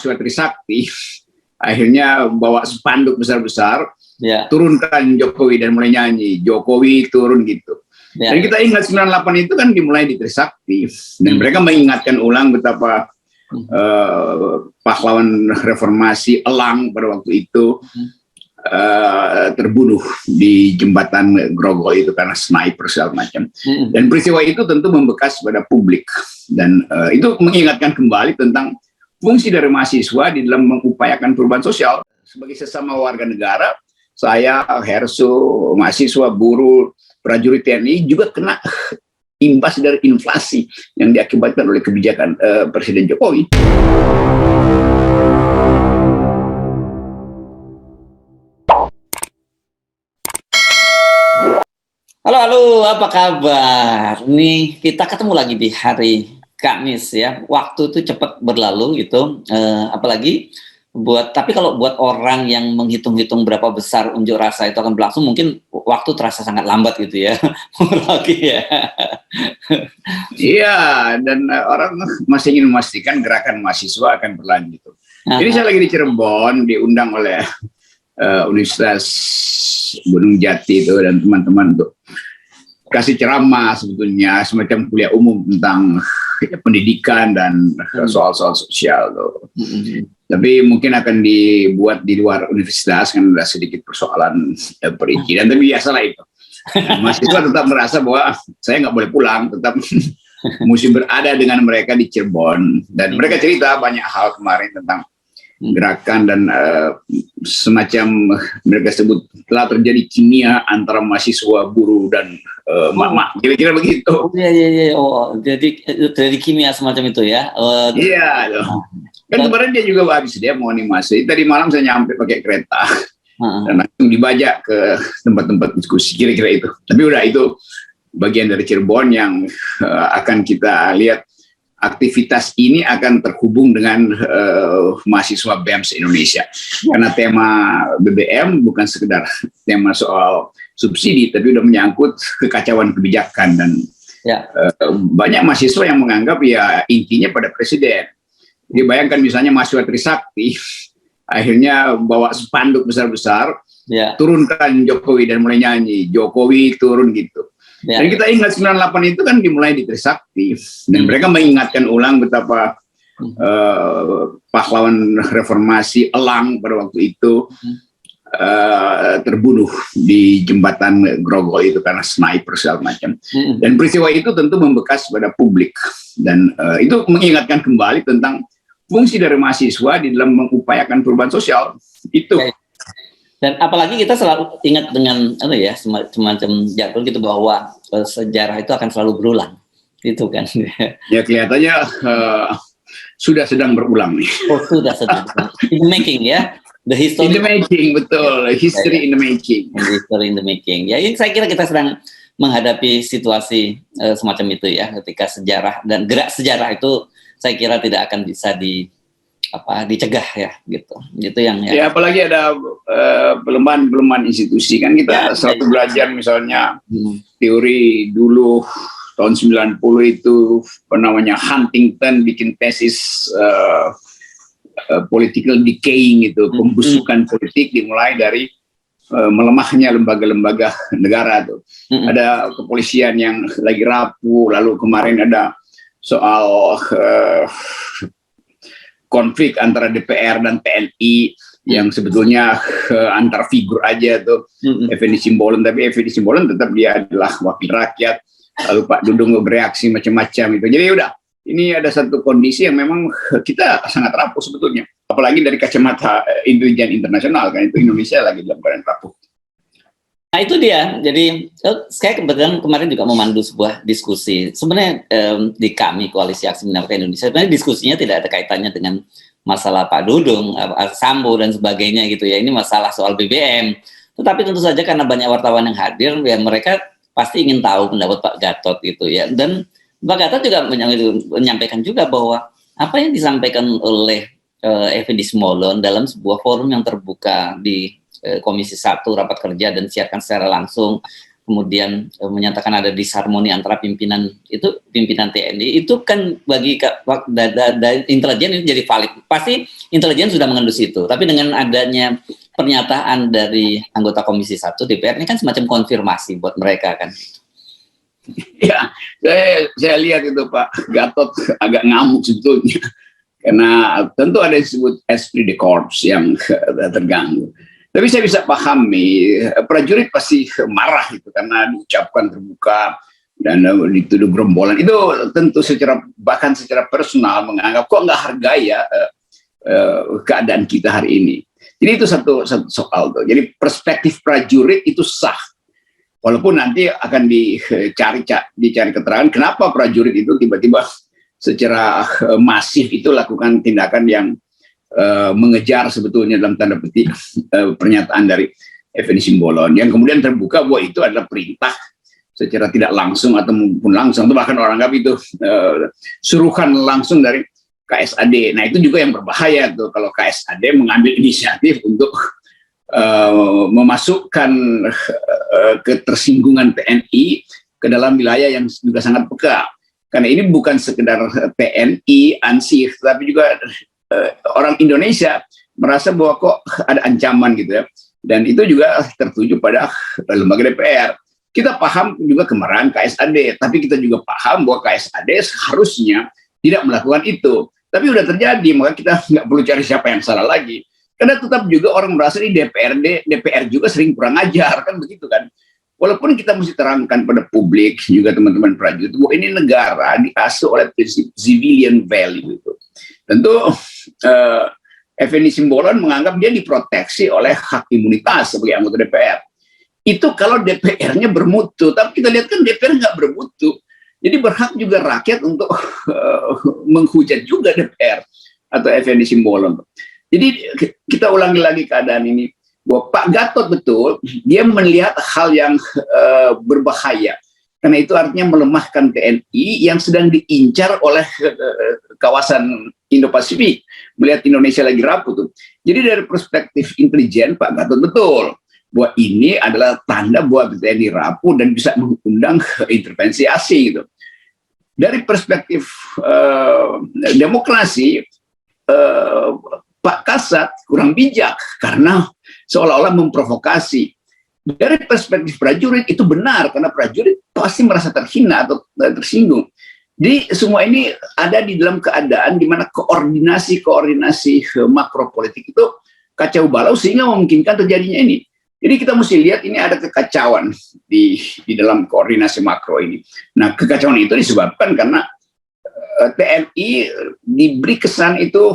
mahasiswa Trisakti akhirnya bawa spanduk besar-besar, turunkan Jokowi, dan mulai nyanyi Jokowi turun gitu. Dan kita ingat 98 itu kan dimulai di Trisakti, dan mereka mengingatkan ulang betapa pahlawan reformasi Elang pada waktu itu terbunuh di jembatan Grogol itu karena sniper segala macam. Dan peristiwa itu tentu membekas pada publik, dan itu mengingatkan kembali tentang fungsi dari mahasiswa di dalam mengupayakan perubahan sosial. Sebagai sesama warga negara, saya, Herso, mahasiswa, buruh, prajurit TNI juga kena imbas dari inflasi yang diakibatkan oleh kebijakan Presiden Jokowi. Halo, apa kabar? Nih kita ketemu lagi di hari Kamis ya. Waktu itu cepat berlalu gitu. Apalagi tapi kalau buat orang yang menghitung-hitung berapa besar unjuk rasa itu akan berlangsung, mungkin waktu terasa sangat lambat gitu ya. Lagi ya. Iya, dan orang masih ingin memastikan gerakan mahasiswa akan berlanjut. Ini saya lagi di Cirebon, diundang oleh Universitas Gunung Jati itu dan teman-teman untuk kasih ceramah, sebetulnya semacam kuliah umum tentang pendidikan dan soal-soal sosial tuh. Tapi mungkin akan dibuat di luar universitas, kan ada sedikit persoalan perizinan, tapi biasalah itu. Mahasiswa tetap merasa bahwa saya nggak boleh pulang, tetap mesti berada dengan mereka di Cirebon, dan mereka cerita banyak hal kemarin tentang gerakan dan semacam mereka sebut telah terjadi kimia antara mahasiswa, buruh dan mak-mak, kira-kira begitu. Iya. Oh, jadi kimia semacam itu ya. Iya. Kan kemarin dia juga habis, dia mau animasi. Tadi malam saya nyampe pakai kereta dan langsung dibajak ke tempat-tempat diskusi, kira-kira itu. Tapi udah, itu bagian dari Cirebon yang akan kita lihat. Aktivitas ini akan terhubung dengan mahasiswa BEM se-Indonesia. Karena tema BBM bukan sekedar tema soal subsidi, tapi udah menyangkut kekacauan kebijakan. Dan banyak mahasiswa yang menganggap ya intinya pada presiden. Jadi bayangkan misalnya mahasiswa Trisakti akhirnya bawa spanduk besar-besar, turunkan Jokowi, dan mulai nyanyi Jokowi turun gitu. Dan kita ingat 98 itu kan dimulai di Trisakti, dan mereka mengingatkan ulang betapa pahlawan reformasi Elang pada waktu itu terbunuh di jembatan Grogol itu karena sniper segala macam. Dan peristiwa itu tentu membekas pada publik, dan itu mengingatkan kembali tentang fungsi dari mahasiswa di dalam mengupayakan perubahan sosial itu. Dan apalagi kita selalu ingat dengan semacam jadwal gitu, bahwa sejarah itu akan selalu berulang, itu kan. Ya kelihatannya sudah sedang berulang nih. Oh, sudah sedang in the making ya. The history in the making, betul. History in the making. History in the making. Ya, ini saya kira kita sedang menghadapi situasi semacam itu ya, ketika sejarah dan gerak sejarah itu saya kira tidak akan bisa dicegah ya, gitu yang ya apalagi ada pelemahan institusi kan. Kita selalu belajar misalnya teori dulu tahun 90 itu namanya Huntington bikin tesis political decaying itu, pembusukan politik dimulai dari melemahnya lembaga-lembaga negara tuh. Ada kepolisian yang lagi rapuh, lalu kemarin ada soal konflik antara DPR dan TNI yang sebetulnya antar figur aja tuh. Effendi Simbolon, tapi Effendi Simbolon tetap dia adalah wakil rakyat, lalu Pak Dudung bereaksi macam-macam itu. Jadi udah, ini ada satu kondisi yang memang kita sangat rapuh sebetulnya, apalagi dari kacamata intelijen internasional kan, itu Indonesia lagi dalam keadaan rapuh. Nah itu dia, jadi saya kebetulan kemarin juga memandu sebuah diskusi. Sebenarnya di kami Koalisi Aksi Menyelamatkan Indonesia, sebenarnya diskusinya tidak ada kaitannya dengan masalah Pak Dudung, Sambo dan sebagainya gitu ya. Ini masalah soal BBM. Tetapi tentu saja karena banyak wartawan yang hadir, ya mereka pasti ingin tahu pendapat Pak Gatot gitu ya. Dan Pak Gatot juga menyampaikan juga bahwa apa yang disampaikan oleh Effendi Simbolon dalam sebuah forum yang terbuka di Komisi 1 rapat kerja dan siarkan secara langsung kemudian menyatakan ada disharmoni antara pimpinan TNI, itu kan bagi intelijen ini jadi valid. Pasti intelijen sudah mengendus itu. Tapi dengan adanya pernyataan dari anggota Komisi 1 DPR ini kan semacam konfirmasi buat mereka kan. Ya, saya lihat itu Pak Gatot agak ngamuk sebetulnya. Karena tentu ada yang disebut esprit de corps yang terganggu. Tapi saya bisa pahami, prajurit pasti marah itu karena diucapkan terbuka dan dituduh gerombolan. Itu tentu bahkan secara personal menganggap kok nggak hargai ya keadaan kita hari ini. Jadi itu satu soal tuh. Jadi perspektif prajurit itu sah. Walaupun nanti akan dicari keterangan kenapa prajurit itu tiba-tiba secara masif itu lakukan tindakan yang mengejar sebetulnya dalam tanda petik pernyataan dari Effendi Simbolon yang kemudian terbuka bahwa itu adalah perintah secara tidak langsung atau maupun langsung, atau bahkan orang anggap itu suruhan langsung dari KSAD. Nah itu juga yang berbahaya tuh kalau KSAD mengambil inisiatif untuk memasukkan ketersinggungan TNI ke dalam wilayah yang juga sangat peka. Karena ini bukan sekedar TNI, ANSI, tapi juga orang Indonesia merasa bahwa kok ada ancaman gitu ya. Dan itu juga tertuju pada lembaga DPR. Kita paham juga kemarahan KSAD, tapi kita juga paham bahwa KSAD seharusnya tidak melakukan itu. Tapi udah terjadi, maka kita nggak perlu cari siapa yang salah lagi. Karena tetap juga orang merasa di DPR juga sering kurang ajar, kan begitu kan. Walaupun kita mesti terangkan pada publik, juga teman-teman prajurit, bahwa ini negara diasuh oleh prinsip civilian value itu. Tentu Effendi Simbolon menganggap dia diproteksi oleh hak imunitas sebagai anggota DPR. Itu kalau DPR-nya bermutu, tapi kita lihat kan DPR nggak bermutu. Jadi berhak juga rakyat untuk menghujat juga DPR atau Effendi Simbolon. Jadi kita ulangi lagi keadaan ini. Bahwa Pak Gatot betul, dia melihat hal yang berbahaya. Karena itu artinya melemahkan TNI yang sedang diincar oleh kawasan Indo-Pasifik. Melihat Indonesia lagi rapuh tuh. Jadi dari perspektif intelijen, Pak Gatot betul. Bahwa ini adalah tanda bahwa TNI rapuh dan bisa mengundang intervensi asing gitu. Dari perspektif demokrasi, Pak Kasat kurang bijak karena seolah-olah memprovokasi. Dari perspektif prajurit itu benar karena prajurit pasti merasa terhina atau tersinggung. Jadi semua ini ada di dalam keadaan di mana koordinasi makro politik itu kacau balau sehingga memungkinkan terjadinya ini. Jadi kita mesti lihat ini ada kekacauan di dalam koordinasi makro ini. Nah, kekacauan itu disebabkan karena TNI diberi kesan itu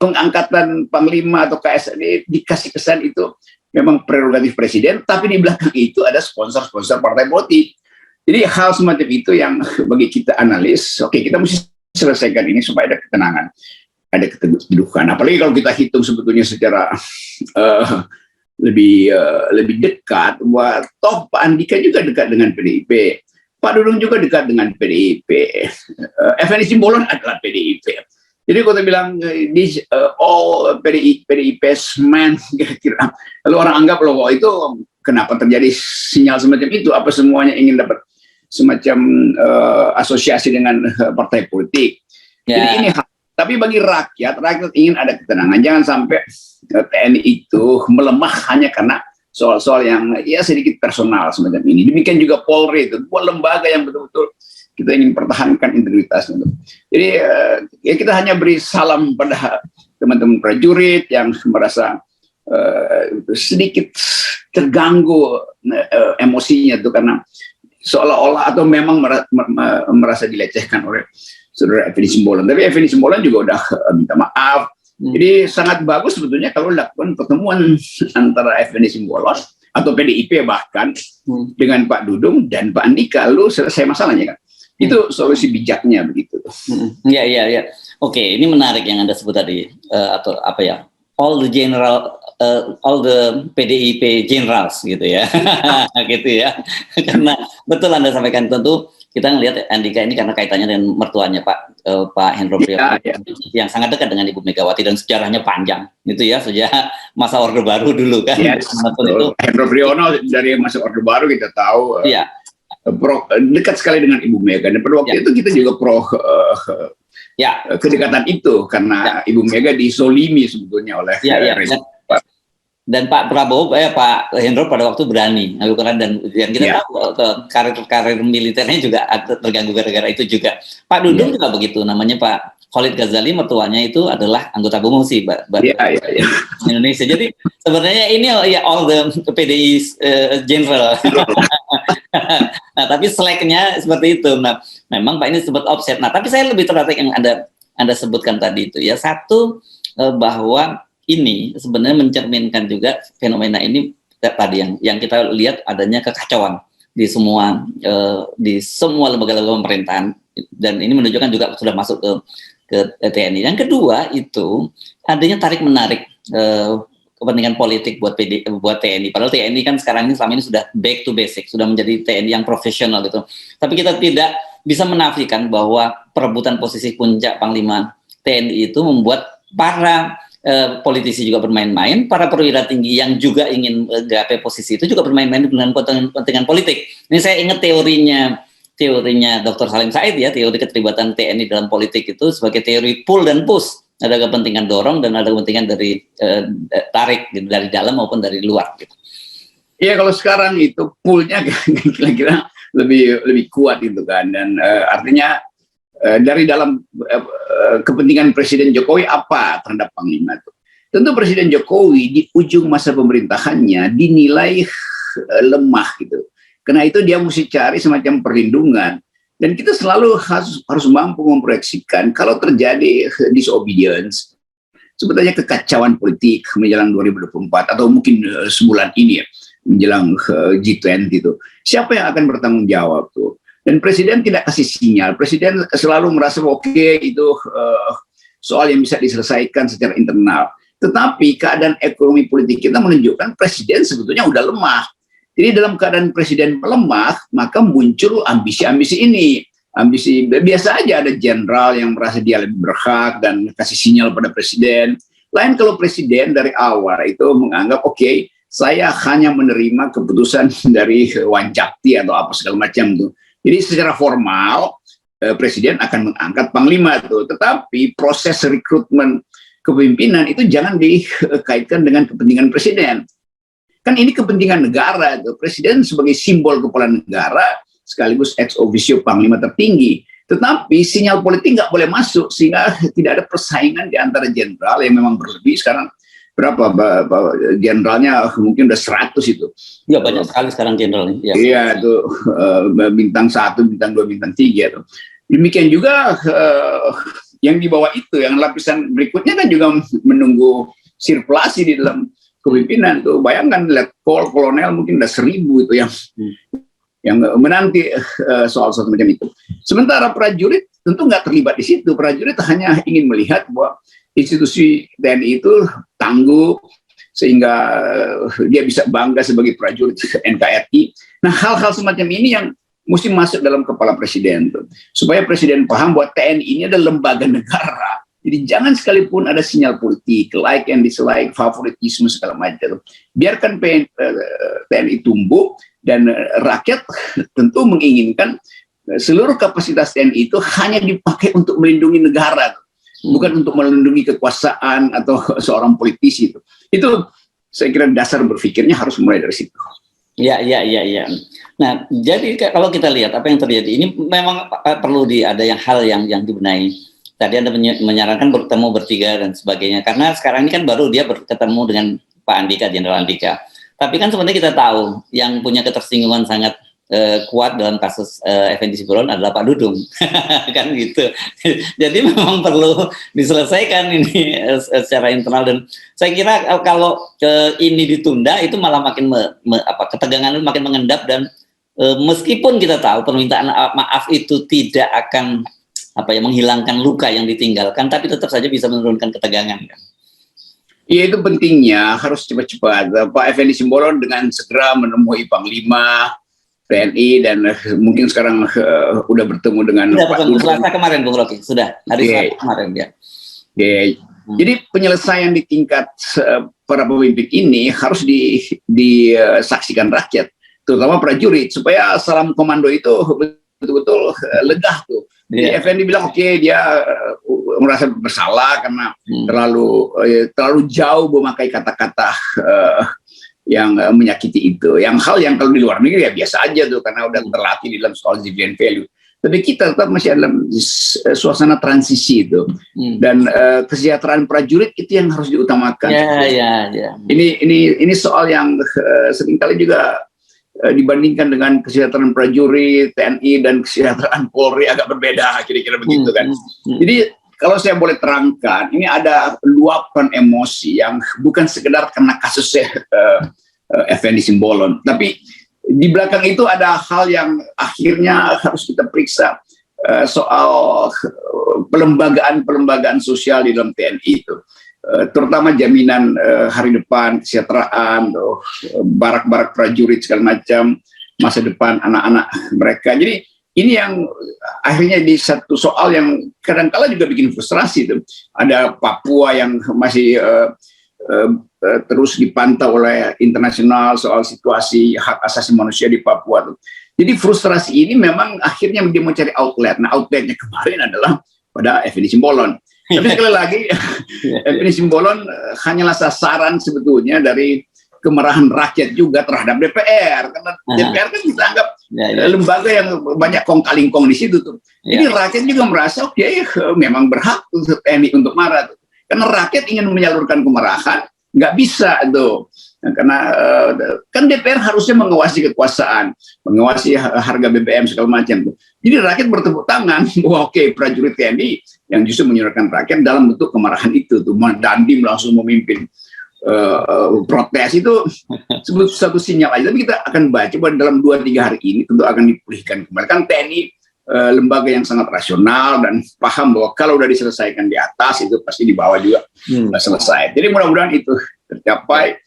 pengangkatan Panglima atau KSAD dikasih kesan itu memang prerogatif presiden, tapi di belakang itu ada sponsor-sponsor partai politik. Jadi hal semacam itu yang bagi kita analis, oke, kita mesti selesaikan ini supaya ada ketenangan, ada keteduhan. Apalagi kalau kita hitung sebetulnya secara lebih dekat, bahwa toh Pak Andika juga dekat dengan PDIP, Pak Dudung juga dekat dengan PDIP, Effendi Simbolon adalah PDIP. Jadi kalau kita bilang all PDIP man, kira-kira, lalu orang anggap loh itu kenapa terjadi sinyal semacam itu? Apa semuanya ingin dapat semacam asosiasi dengan partai politik? Jadi ini tapi bagi rakyat ingin ada ketenangan. Jangan sampai TNI itu melemah hanya karena soal-soal yang ya sedikit personal semacam ini. Demikian juga Polri itu, buat lembaga yang betul-betul kita ingin pertahankan integritasnya. Jadi ya kita hanya beri salam pada teman-teman prajurit yang merasa sedikit terganggu emosinya itu karena seolah-olah atau memang merasa dilecehkan oleh saudara Effendi Simbolon. Tapi Effendi Simbolon juga udah minta maaf. Jadi sangat bagus sebetulnya kalau dilakukan pertemuan antara Effendi Simbolon atau PDIP bahkan dengan Pak Dudung dan Pak Andika, lalu selesai masalahnya kan. Itu solusi bijaknya begitu. Iya. Oke, ini menarik yang Anda sebut tadi atau apa ya? All the all the PDIP generals gitu ya, gitu ya. Karena betul Anda sampaikan, tentu kita ngelihat Andika ini karena kaitannya dengan mertuanya Pak Hendro Priyono yang sangat dekat dengan Ibu Megawati dan sejarahnya panjang, gitu ya, sejak masa Orde Baru dulu kan. Yes, itu Hendro Priyono dari masa Orde Baru kita tahu. Iya. Dekat sekali dengan Ibu Mega, dan pada waktu itu kita juga kedekatan itu karena Ibu Mega disolimi sebetulnya oleh dan Pak Prabowo, Pak Hendro pada waktu berani dan kita tahu karir militernya juga terganggu gara-gara itu juga. Pak Dudung juga begitu, namanya Pak Khalid Ghazali, mertuanya itu adalah anggota Bumusi Indonesia. Jadi sebenarnya ini all the PDI general. Nah, tapi slacknya seperti itu. Nah, memang Pak ini sebut offset. Nah, tapi saya lebih tertarik yang Anda sebutkan tadi itu ya. Satu, bahwa ini sebenarnya mencerminkan juga fenomena ini tadi yang kita lihat adanya kekacauan di semua lembaga-lembaga pemerintahan, dan ini menunjukkan juga sudah masuk ke TNI. Yang kedua itu adanya tarik menarik kepentingan politik buat TNI. Padahal TNI kan sekarang ini selama ini sudah back to basic, sudah menjadi TNI yang profesional gitu. Tapi kita tidak bisa menafikan bahwa perebutan posisi puncak Panglima TNI itu membuat para politisi juga bermain-main, para perwira tinggi yang juga ingin gapai posisi itu juga bermain-main dengan kepentingan politik. Ini saya ingat teorinya Dr. Salim Said ya, teori keterlibatan TNI dalam politik itu sebagai teori pull dan push. Ada kepentingan dorong dan ada kepentingan dari tarik gitu, dari dalam maupun dari luar gitu. Iya, kalau sekarang itu pull-nya kira-kira lebih kuat gitu kan, dan artinya dari dalam kepentingan Presiden Jokowi apa terhadap Panglima itu. Tentu Presiden Jokowi di ujung masa pemerintahannya dinilai lemah gitu. Karena itu dia mesti cari semacam perlindungan. Dan kita selalu harus mampu memproyeksikan kalau terjadi disobedience, sebetulnya kekacauan politik menjelang 2024 atau mungkin sebulan ini ya, menjelang G20 itu. Siapa yang akan bertanggung jawab tuh? Dan Presiden tidak kasih sinyal. Presiden selalu merasa oke, itu soal yang bisa diselesaikan secara internal. Tetapi keadaan ekonomi politik kita menunjukkan Presiden sebetulnya udah lemah. Jadi dalam keadaan Presiden melemah, maka muncul ambisi-ambisi ini. Ambisi biasa aja, ada jenderal yang merasa dia lebih berhak dan kasih sinyal pada Presiden. Lain kalau Presiden dari awal itu menganggap oke, saya hanya menerima keputusan dari Wanjakti atau apa segala macam tuh. Jadi secara formal Presiden akan mengangkat Panglima itu, tetapi proses rekrutmen kepemimpinan itu jangan dikaitkan dengan kepentingan Presiden. Kan ini kepentingan negara itu. Presiden sebagai simbol kepala negara sekaligus ex officio Panglima tertinggi. Tetapi sinyal politik nggak boleh masuk sehingga tidak ada persaingan di antara jenderal yang memang berlebih sekarang. Berapa jenderalnya mungkin udah 100 itu. Ya banyak sekali sekarang jenderal. Iya itu bintang 1, bintang 2, bintang 3 tuh. Demikian juga yang di bawah itu, yang lapisan berikutnya kan juga menunggu sirkulasi di dalam kepemimpinan tuh. Bayangkan letkol, kolonel mungkin udah 1000 itu yang menanti soal macam itu. Sementara prajurit tentu nggak terlibat di situ. Prajurit hanya ingin melihat bahwa institusi TNI itu tangguh sehingga dia bisa bangga sebagai prajurit NKRI. Nah, hal-hal semacam ini yang mesti masuk dalam kepala Presiden tuh, supaya Presiden paham bahwa TNI ini adalah lembaga negara. Jadi jangan sekalipun ada sinyal politik, like and dislike, favoritisme segala macam. Biarkan TNI tumbuh, dan rakyat tentu menginginkan seluruh kapasitas TNI itu hanya dipakai untuk melindungi negara, bukan untuk melindungi kekuasaan atau seorang politisi itu. Itu saya kira dasar berpikirnya harus mulai dari situ. Iya. Nah, jadi kalau kita lihat apa yang terjadi ini memang perlu ada hal yang dibenahi. Tadi Anda menyarankan bertemu bertiga dan sebagainya, karena sekarang ini kan baru dia bertemu dengan Pak Andika, Jenderal Andika. Tapi kan sebenarnya kita tahu yang punya ketersinggungan sangat kuat dalam kasus Effendi Simbolon adalah Pak Dudung, kan gitu. Jadi memang perlu diselesaikan ini secara internal, dan saya kira kalau ini ditunda itu malah makin ketegangan itu makin mengendap, dan meskipun kita tahu permintaan maaf itu tidak akan menghilangkan luka yang ditinggalkan, tapi tetap saja bisa menurunkan ketegangan. Ya itu pentingnya harus cepat-cepat. Pak Effendi Simbolon dengan segera menemui Panglima TNI dan mungkin sekarang udah bertemu dengan Sudah Pak bertemu Dudung. Selasa kemarin, Bung Rocky. Sudah hari Selasa kemarin ya. Jadi penyelesaian di tingkat para pemimpin ini harus disaksikan rakyat, terutama prajurit, supaya salam komando itu betul-betul lega tuh. Jadi Effendi bilang oke, dia merasa bersalah karena terlalu jauh memakai kata-kata yang menyakiti itu. Hal yang kalau di luar negeri ya biasa aja tuh karena udah terlatih di dalam soal civilian value. Tapi kita tetap masih dalam suasana transisi itu, dan kesejahteraan prajurit itu yang harus diutamakan. Ini soal yang seringkali juga dibandingkan dengan kesejahteraan prajurit TNI dan kesejahteraan Polri agak berbeda, kira-kira begitu kan. Jadi kalau saya boleh terangkan, ini ada luapan emosi yang bukan sekedar karena kasusnya Effendi Simbolon, tapi di belakang itu ada hal yang akhirnya harus kita periksa, soal pelembagaan sosial di dalam TNI itu, terutama jaminan hari depan, kesejahteraan, barak-barak prajurit segala macam, masa depan anak-anak mereka. Jadi ini yang akhirnya di satu soal yang kadang-kala juga bikin frustrasi itu. Ada Papua yang masih terus dipantau oleh internasional soal situasi hak asasi manusia di Papua tuh. Jadi frustrasi ini memang akhirnya dia mencari outlet. Nah, outletnya kemarin adalah pada Effendi Simbolon. Tapi sekali lagi, Effendi Simbolon hanyalah sasaran sebetulnya dari kemarahan rakyat juga terhadap DPR, karena DPR kan kita anggap lembaga yang banyak kong-kalingkong di situ tuh. Jadi rakyat juga merasa oke, memang berhak TNI untuk marah tuh. Karena rakyat ingin menyalurkan kemarahan, nggak bisa tuh. Karena kan DPR harusnya mengawasi kekuasaan, mengawasi harga BBM segala macam tuh. Jadi rakyat bertepuk tangan, wah oke, prajurit TNI yang justru menyuarakan rakyat dalam bentuk kemarahan itu tuh. Dandim langsung memimpin protes itu satu sinyal aja. Tapi kita akan baca bahwa dalam 2-3 hari ini tentu akan dipulihkan kembali. Kan TNI lembaga yang sangat rasional dan paham bahwa kalau udah diselesaikan di atas itu pasti di bawah juga selesai. Jadi mudah-mudahan itu tercapai,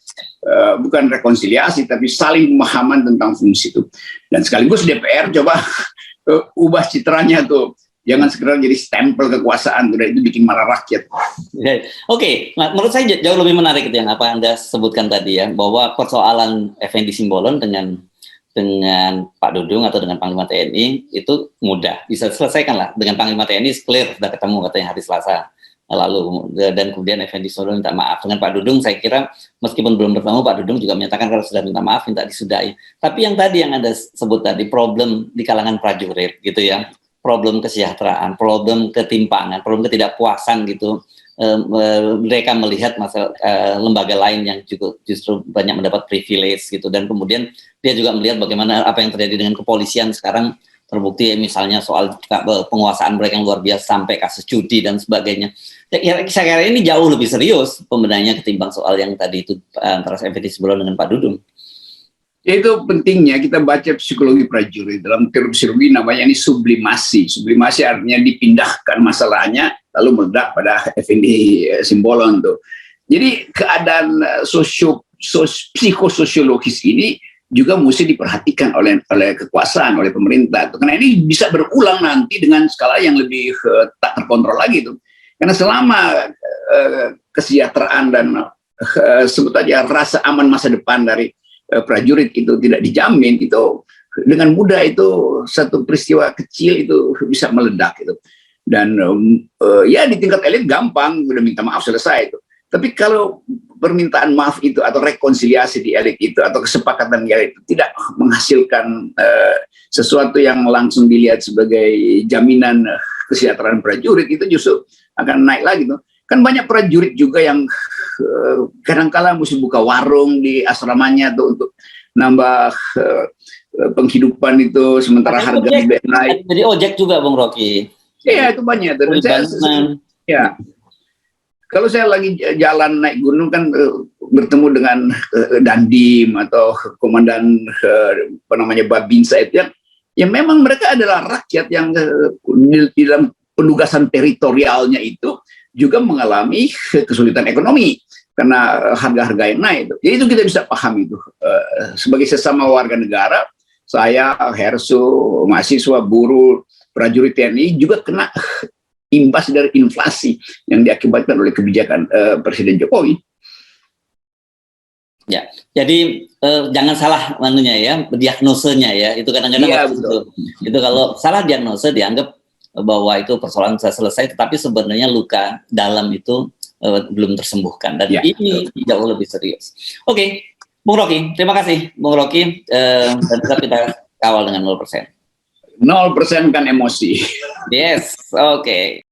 bukan rekonsiliasi tapi saling pemahaman tentang fungsi itu. Dan sekaligus DPR coba ubah citranya tuh. Jangan sekedar jadi stempel kekuasaan, dan itu bikin marah rakyat. Oke, nah, menurut saya jauh lebih menarik itu yang apa Anda sebutkan tadi ya, bahwa persoalan Effendi Simbolon dengan Pak Dudung atau dengan Panglima TNI itu mudah bisa diselesaikan lah. Dengan Panglima TNI clear, sudah ketemu katanya hari Selasa lalu, dan kemudian Effendi Simbolon minta maaf. Dengan Pak Dudung saya kira meskipun belum bertemu, Pak Dudung juga menyatakan kalau sudah minta maaf minta disudahi. Tapi yang tadi yang Anda sebut tadi, problem di kalangan prajurit gitu ya, problem kesejahteraan, problem ketimpangan, problem ketidakpuasan gitu. Mereka melihat masalah lembaga lain yang juga justru banyak mendapat privilege gitu, dan kemudian dia juga melihat bagaimana apa yang terjadi dengan kepolisian sekarang terbukti misalnya soal penguasaan mereka yang luar biasa sampai kasus judi dan sebagainya. Saya kira ini jauh lebih serius pembenahannya ketimbang soal yang tadi itu antara Effendi Simbolon dengan Pak Dudung. Itu pentingnya kita baca psikologi prajurit. Dalam teori psikologi namanya ini sublimasi. Sublimasi artinya dipindahkan masalahnya lalu meledak pada Effendi Simbolon tuh. Jadi keadaan psikososiologis ini juga mesti diperhatikan oleh kekuasaan, oleh pemerintah tuh. Karena ini bisa berulang nanti dengan skala yang lebih tak terkontrol lagi tuh. Karena selama kesejahteraan dan sebut aja rasa aman masa depan dari prajurit itu tidak dijamin, itu dengan mudah itu satu peristiwa kecil itu bisa meledak itu. Dan ya di tingkat elit gampang, udah minta maaf selesai itu. Tapi kalau permintaan maaf itu atau rekonsiliasi di elit itu atau kesepakatan di elit itu tidak menghasilkan sesuatu yang langsung dilihat sebagai jaminan kesejahteraan prajurit, itu justru akan naik lagi tuh. Kan banyak prajurit juga yang kadang-kala mesti buka warung di asramanya tuh untuk nambah penghidupan itu, sementara harga BBM naik. Jadi ojek juga, Bung Rocky. Iya, itu banyak. Ya, kalau saya lagi jalan naik gunung kan bertemu dengan Dandim atau komandan Babinsa itu yang memang mereka adalah rakyat yang di dalam penugasan teritorialnya itu juga mengalami kesulitan ekonomi. karena harga-harga yang naik. Jadi itu kita bisa paham itu. Sebagai sesama warga negara, saya, Hersu, mahasiswa, buruh, prajurit TNI juga kena imbas dari inflasi yang diakibatkan oleh kebijakan Presiden Jokowi. Ya, jadi jangan salah manunya ya, diagnosenya ya, itu kadang-kadang Iya, itu kalau salah diagnose dianggap bahwa itu persoalan bisa selesai, tetapi sebenarnya luka dalam itu belum tersembuhkan dan ini jauh lebih serius. Oke, Bung Rocky, terima kasih Bung Rocky, dan tetap kita kawal dengan 0%. 0% kan emosi. Yes, oke.